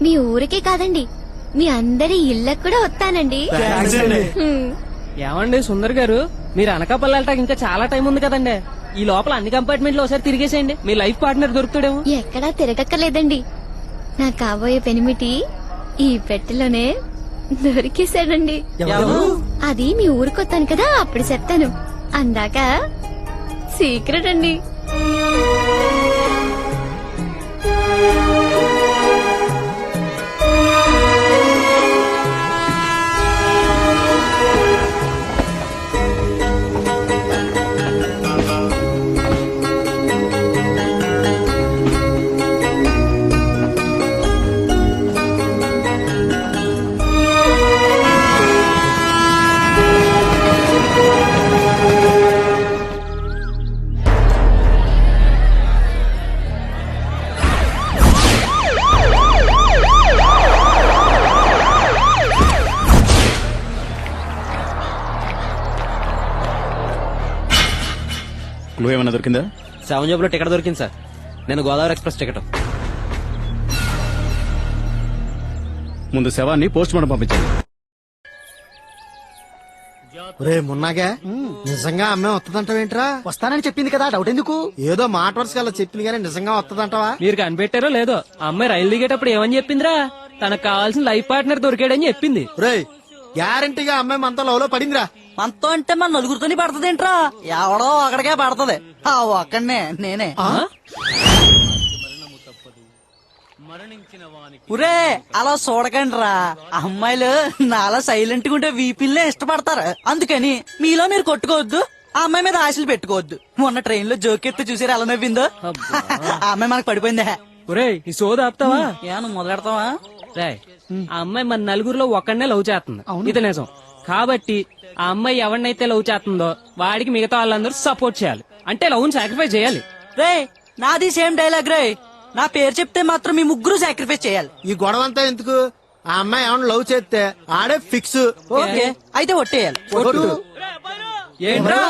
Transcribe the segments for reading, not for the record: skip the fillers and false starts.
మీ ఊరికే కాదండి, మీ అందరి ఇళ్ళకు కూడా వస్తానండి. ఏమండి సుందర్ గారు, మీరు అనకాపల్లి వెళ్ళటానికి ఇంకా చాలా టైం ఉంది కదండి. ఈ లోపల అన్ని కంపార్ట్మెంట్లు ఒకసారి తిరిగేసేయండి, మీ లైఫ్ పార్ట్నర్ దొరుకుతాడేమో. ఎక్కడా తిరగక్కర్లేదండి, నా కాబోయే పెనిమిటి ఈ పెట్టెలోనే దొరికేశాడండి. అది మీ ఊరికొత్తాను కదా, అప్పుడు చెప్తాను. అందాక సీక్రెట్ అండి. ఏమన్నా దొరికిందా? 7 జాబ్ లో టికెట్ దొరికింది సార్. నేను గోదావరి ఎక్స్ప్రెస్ టికెట్. ముందు శవాన్ని పోస్ట్ మార్టం పంపించండి. రే మున్నాగా, నిజంగా అమ్మాయి వస్తుందంటావేంట్రా? వస్తానని చెప్పింది కదా, డౌట్ ఎందుకు? ఏదో మాట వరుసగా చెప్పింది కానీ నిజంగా వస్తుందంటావా? మీరు కనిపెట్టారో లేదో, ఆ అమ్మాయి రైలు దిగేటప్పుడు ఏమని చెప్పిందిరా? తనకు కావాల్సిన లైఫ్ పార్ట్నర్ దొరికాడని చెప్పింది. రే గ్యారంటీగా అమ్మాయి మనతో లవ్ లో పడిందిరా. మనతో అంటే మన నలుగురితోని పడుతుందేంట్రా? ఎవడో అక్కడికే పడుతుంది. ఒక్కడనే నేనే. ఉరే అలా చూడకండి రా, అమ్మాయిలు నాలా సైలెంట్ గా ఉంటే వీపిల్లే ఇష్టపడతారు. అందుకని మీలో మీరు కొట్టుకోవద్దు, ఆ అమ్మాయి మీద ఆశలు పెట్టుకోవద్దు. మొన్న ట్రైన్ లో జోకెత్తి చూసారు ఎలా నవ్విందో. ఆ అమ్మాయి మనకు పడిపోయిందే. ఒరే ఈ సోది ఆపుతావా? నువ్వు మొదలెడతావా? రే, ఆ అమ్మాయి మన నలుగురిలో ఒక్కడనే లవ్ చేస్తుంది, ఇది నిజం. కాబట్టి ఆ అమ్మాయి ఎవరినైతే లవ్ చేస్తుందో వాడికి మిగతా వాళ్ళందరూ సపోర్ట్ చేయాలి. అంటే లవ్ సాక్రిఫైస్ చేయాలి. రే నాది సేమ్ డైలాగ్ రే. నా పేరు చెప్తే మాత్రం మీ ముగ్గురు సాక్రిఫైస్ చేయాలి. ఈ గొడవ అంతా ఎందుకు? ఆ అమ్మాయి ఏమన్నా లవ్ చేస్తే ఆడే ఫిక్స్. ఓకే అయితే ఒట్టేయాలి. ఏంట్రా?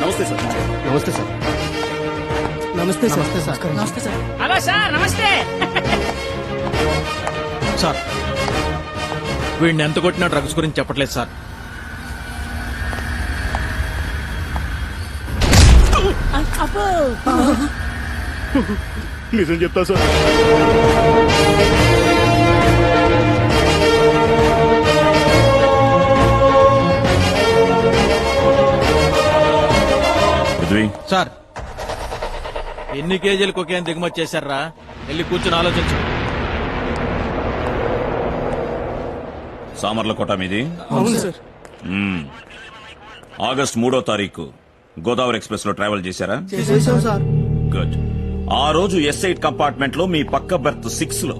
నమస్తే సార్. నమస్తే సార్. నమస్తే సార్. నమస్తే సార్. హలో సార్, నమస్తే. సార్ వీడిని ఎంత కొట్టినా డ్రగ్స్ గురించి చెప్పట్లేదు సార్. నిజం చెప్తా సార్. సార్ ఎన్ని కేజీలు కొకేన్ దిగుమతి చేశారా? వెళ్ళి కూర్చుని ఆలోచించు. సామర్లకోట మీది? అవును సార్. ఆగస్టు 3వ తారీఖు గోదావరి ఎక్స్ప్రెస్ లో ట్రావెల్ చేశారా? గుడ్. ఆ రోజు S8 కంపార్ట్మెంట్ లో మీ పక్క బెర్త్ 6 లో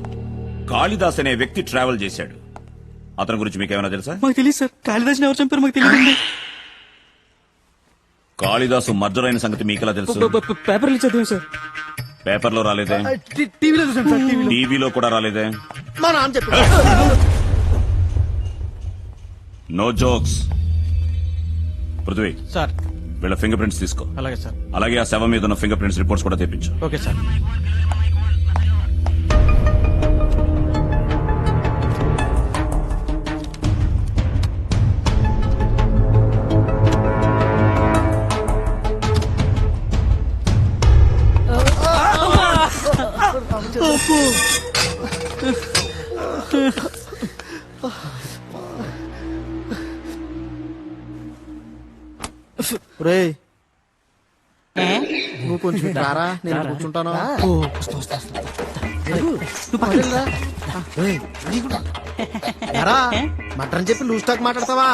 కాళిదాస్ అనే వ్యక్తి ట్రావెల్ చేశాడు. అతని గురించి మీకేమైనా తెలుసా? మాకు తెలియదు సార్. కాళిదాస్ ఎవరు చంపారు మాకు తెలియదు. కాళిదాసు మర్డర్ అయిన సంగతి మీకెలా తెలుసు? పేపర్లు చదివాం సార్. పేపర్లో రాలేదే? టీవీలో చూసాను సార్. టీవీలో కూడా రాలేదే? మా నాన్న చెప్పాడు. No jokes. పృథ్వీ సార్ వీళ్ళ ఫింగర్ ప్రింట్స్ తీసుకో. అలాగే సార్. అలాగే ఆ శవం మీద ఉన్న ఫింగర్ ప్రింట్స్ రిపోర్ట్స్ కూడా తెప్పించు. Okay sir. రే నువ్వు కొంచెం ఇటు రారా నేను కూర్చుంటాను ఎరా మటన్ చెప్పి లూజ్ టాక్ మాట్లాడతావా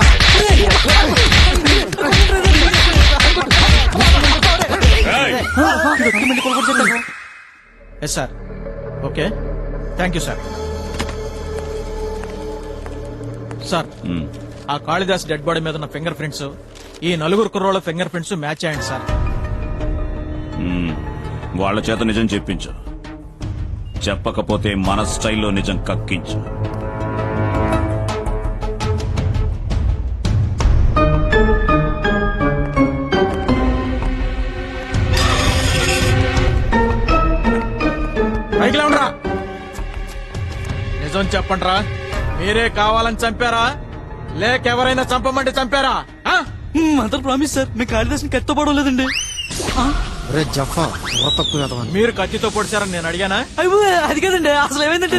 yes sir okay thank you sir sir ఆ కాళిదాస్ డెడ్ బాడీ మీద ఉన్న ఫింగర్ ప్రింట్స్ ఈ నలుగురు కుర్రోళ్ళ ఫింగర్ ప్రింట్స్ మ్యాచ్ అయ్యండి సార్. వాళ్ళ చేత నిజం చెప్పించు, చెప్పకపోతే మన స్టైల్లో నిజం కక్కించు. పైకి ఉండరా, నిజం చెప్పండి రా. మీరే కావాలని చంపారా లేక ఎవరైనా చంపమంటే చంపారా? మదర్ ప్రామిస్ సార్ మీ కాళిదాస్ కత్తపడలేదండి. రే జఫా బుర్ర తక్కువ కదా మీరు కత్తితో పొడిచారని నేను అడిగానా? అయ్యో అది కదండి, అసలు ఏమైందంటే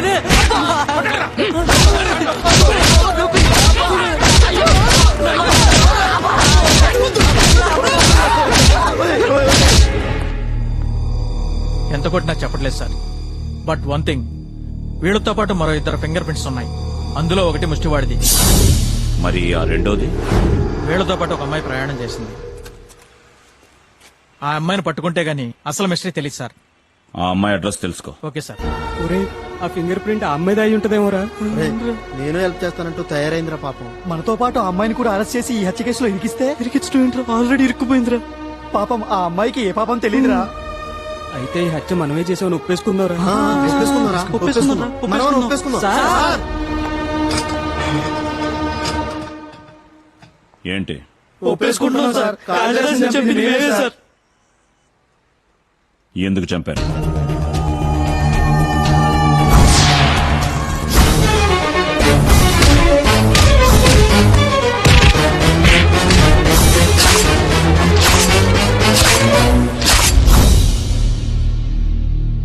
ఎంత కొట్టినా చెప్పట్లేదు సార్. బట్ వన్ థింగ్, వీళ్ళతో పాటు మరో ఇద్దరు ఫింగర్ ప్రింట్స్ ఉన్నాయి. అందులో ఒకటి ముష్టివాడిది. మరి ఆ రెండోది? వీళ్ళతో పాటు ఒక అమ్మాయి ప్రయాణం చేసింది. ఆ అమ్మాయిని పట్టుకుంటే గానీ అసలు మిస్టరీ తెలియదు సార్. ఆ అమ్మాయి అడ్రస్ తెలుసుకో. Okay sir. ఆ ఫింగర్ ప్రింట్ ఆ అమ్మాయిది అయి ఉంటదేమోరా. నేను హెల్ప్ చేస్తానంటూ తయారైందిరా పాపం. మనతో పాటు ఆ అమ్మాయిని కూడా అరెస్ట్ చేసి ఈ హత్య కేసులో ఇరికించడం ఏంట్రా, ఆల్రెడీ ఇరుక్కుపోయిందిరా. పాపం ఆ అమ్మాయికి ఏ పాపం తెలియదురా. అయితే ఈ హత్య మనమే చేసామని ఒప్పేసుకుందారా. ఏంటి? ఒప్పేసుకుంటున్నాం సార్. కాళిదాసుని చంపింది మేమే సార్. ఎందుకు చంపారు?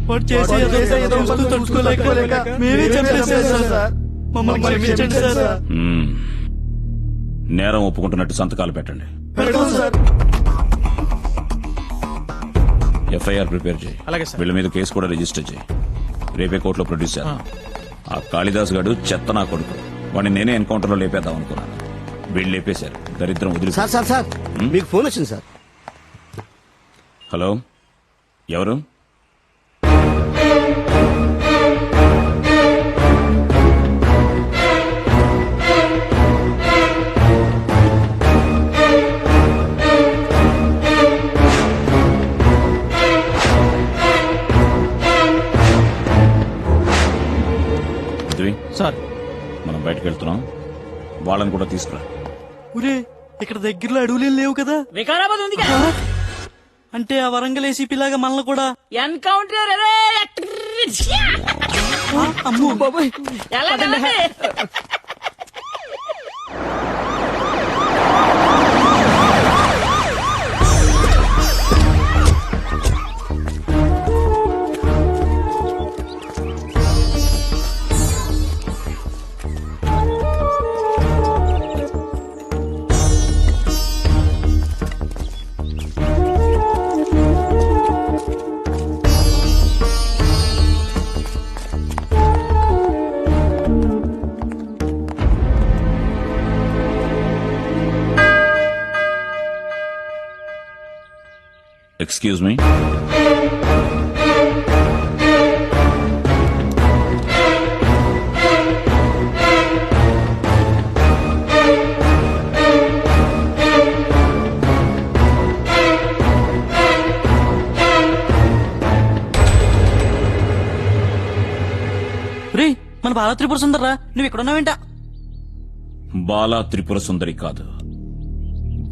వాడు చేసే ఏదో వస్తువు తడుచుకోలేక మేమే చంపేసాం సార్. మమ్మల్ని క్షమించండి సార్. నేరం ఒప్పుకుంటున్నట్టు సంతకాలు పెట్టండి. పెడతాం సార్. ఎఫ్ఐఆర్ ప్రిపేర్ చేయి. అలాగే సార్. వీళ్ళ మీద కేసు కూడా రిజిస్టర్ చేయి. రేపే కోర్టులో ప్రొడ్యూస్ చేద్దాం. ఆ కాళిదాస్ గాడు చెత్త నా కొడుకు. వాడిని నేనే ఎన్కౌంటర్ లో లేపేద్దాం అనుకున్నాను. వీళ్ళు లేపేశారు. దరిద్రం వదిలి. సార్ సార్ సార్ మీకు ఫోన్ వచ్చింది సార్. హలో, ఎవరు? సార్ మనం బయటకు వెళ్తున్నాం, వాళ్ళని కూడా తీసుకురా. ఒరే ఇక్కడ దగ్గరలో అడవులేం లేవు కదా. వికారాబాద్ ఉంది అంటే ఆ వరంగల్ ఏసీపీ లాగా మనల్ని కూడా ఎన్కౌంటర్. అమ్మో బాబాయ్ ఎక్స్క్యూజ్ మీ. రే మన బాల త్రిపుర సుందర్రా, నువ్వు ఇక్కడ ఉన్నావేంట? బాలా త్రిపుర సుందరి కాదు,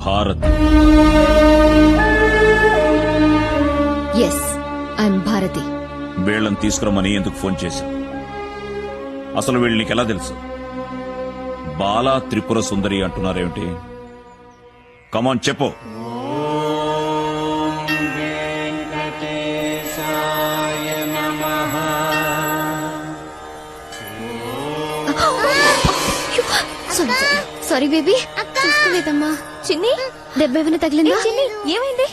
భారత్. Yes I'm Bharati. వీళ్ళని తీసుకురమ్మని ఎందుకు ఫోన్ చేశావు? అసలు వీళ్ళు నీకెలా తెలుసు? బాలా త్రిపుర సుందరి అంటున్నారేమిటి? కమాన్ చెప్పు. Sorry baby. చూసుకోలేదమ్మా. చిన్ని దెబ్బ ఏమైనా తగిలిందా? చిన్ని ఏమైంది?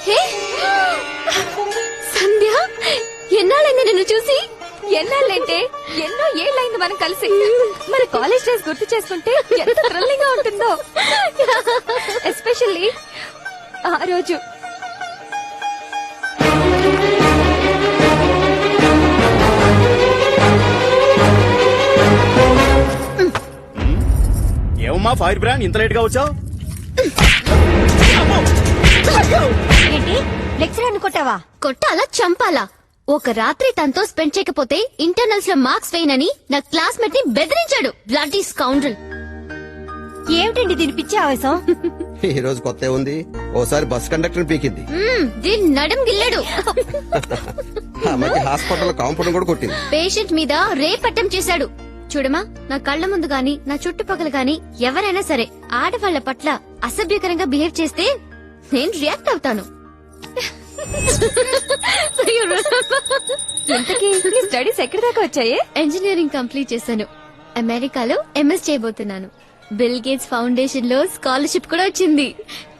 హే! సంధ్య, ఎన్నాళ్ళైంది నిన్ను చూసి? ఎన్నాళ్ళంటే ఎన్నో ఏళ్ళైంది మనం కలిసి. మన కాలేజ్ డేస్ గుర్తు చేసుకుంటే ఎంత థ్రిల్లింగ్ గా ఉంటుందో. ఎస్పెషల్లీ ఆ రోజు. ఏమమ్మా ఫైర్ బ్రాండ్ ఇంత లేట్ గా వచ్చావు? ఏంటి లెక్చరర్ కొట్టావా? కొట్టాలా చంపాలా? ఒక రాత్రి తనతో స్పెండ్ చేయకపోతే ఇంటర్నల్స్ లో మార్క్స్ వేయనని నా క్లాస్మేట్ ని బెదిరించాడు. Bloody scoundrel. ఏమిటండి దీని పిచ్చి ఆవేశం? ఈ రోజు కొత్త ఉంది. ఓసారి బస్ కండక్టర్ పీకింది. దీని నడుం గిల్లాడు. ఆ మధ్య హాస్పిటల్ కాంపౌండ్ కూడా కొట్టింది. పేషెంట్ మీద రేప్ అటెంప్ట్ చేశాడు. చూడమా, నా కళ్ళ ముందు గాని నా చుట్టుపక్కల గాని ఎవరైనా సరే ఆడవాళ్ల పట్ల అసభ్యకరంగా బిహేవ్ చేస్తే నేను రియాక్ట్ అవుతాను. ఇంతకీ నీ స్టడీస్ ఎక్కడి దాకా వచ్చాయే? ఇంజనీరింగ్ కంప్లీట్ చేశాను. అమెరికాలో ఎంఎస్ చేయబోతున్నాను. బిల్ గేట్స్ ఫౌండేషన్ లో స్కాలర్షిప్ కూడా వచ్చింది.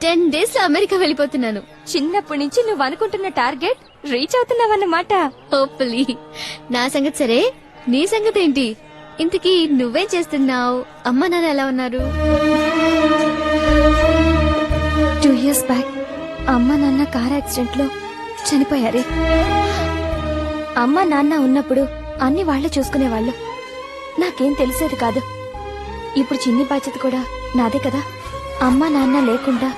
10 days లో అమెరికా వెళ్ళిపోతున్నాను. చిన్నప్పటి నుంచి నువ్వు అనుకుంటున్న టార్గెట్ రీచ్ అవుతున్నావన్నమాట. హోప్ఫుల్లీ. నా సంగతి సరే, నీ సంగతి ఏంటి? ఇంతకీ నువ్వేం చేస్తున్నావు? అమ్మ నాన్న ఎలా ఉన్నారు? 2 years బ్యాక్ అమ్మ నాన్న కార్ యాక్సిడెంట్ లో చనిపోయారే. అమ్మ నాన్న ఉన్నప్పుడు అన్ని వాళ్లే చూసుకునేవాళ్లు. నాకేం తెలిసేది కాదు. ఇప్పుడు చిన్ని బాధ్యత కూడా నాదే కదా. అమ్మ నాన్న లేకుండా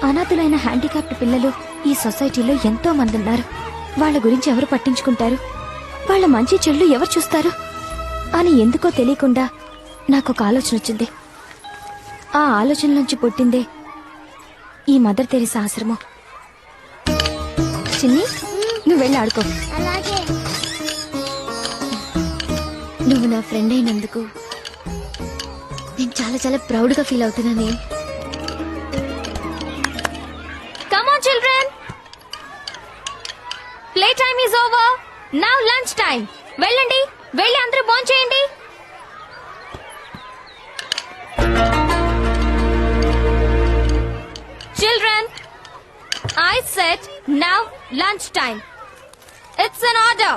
అనాథులైన హ్యాండిక్యాప్డ్ పిల్లలు ఈ సొసైటీలో ఎంతో మంది ఉన్నారు. వాళ్ళ గురించి ఎవరు పట్టించుకుంటారు? వాళ్ళ మంచి చెళ్ళు ఎవరు చూస్తారు అని ఎందుకో తెలియకుండా నాకొక ఆలోచన వచ్చింది. ఆ ఆలోచన నుంచి పుట్టిందే ఈ మదర్ తెరీసా ఆశ్రమం. చిన్ని, నువ్వు వెళ్ళి ఆడుకో. నువ్వు నా ఫ్రెండ్ అయినందుకు నేను చాలా చాలా ప్రౌడ్ గా feel అవుతున్నానే. Come on children, play time is over. Now lunch time. వెళ్ళండి, వెళ్ళి అందరూ భోంచేయండి. Children, I said now lunch time. It's an order.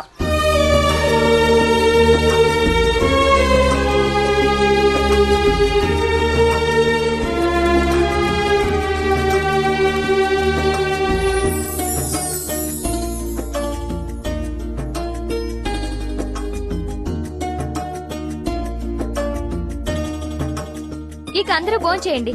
ఇక అందరూ భోంచేయండి.